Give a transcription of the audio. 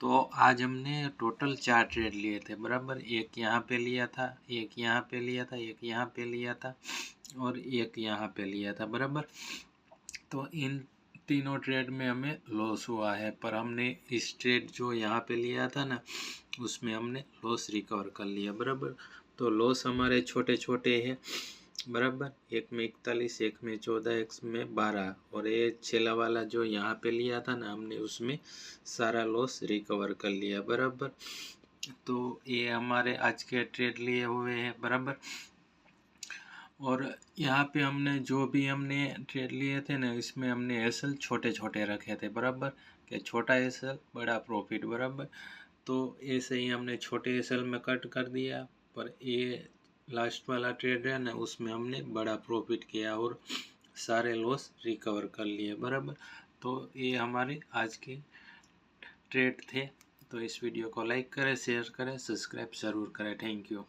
तो आज हमने टोटल 4 ट्रेड लिए थे बराबर। एक यहाँ पे लिया था, एक यहाँ पे लिया था, एक यहाँ पे लिया था और एक यहाँ पे लिया था बराबर। तो इन तीनों ट्रेड में हमें लॉस हुआ है, पर हमने इस ट्रेड जो यहाँ पे लिया था ना उसमें हमने लॉस रिकवर कर लिया बराबर। तो लॉस हमारे छोटे छोटे हैं बराबर, एक में 41, एक में 14, एक में 12 और ये छेला वाला जो यहाँ पे लिया था ना हमने उसमें सारा लॉस रिकवर कर लिया बराबर। तो ये हमारे आज के ट्रेड लिए हुए हैं बराबर। और यहाँ पे हमने जो भी हमने ट्रेड लिए थे ना इसमें हमने एसएल छोटे छोटे रखे थे बराबर, कि छोटा एसएल बड़ा प्रॉफिट बराबर। तो ऐसे ही हमने छोटे एसएल में कट कर दिया, पर ये लास्ट वाला ट्रेड है ना उसमें हमने बड़ा प्रॉफिट किया और सारे लॉस रिकवर कर लिए बराबर। तो ये हमारे आज के ट्रेड थे। तो इस वीडियो को लाइक करें, शेयर करें, सब्सक्राइब ज़रूर करें। Thank you.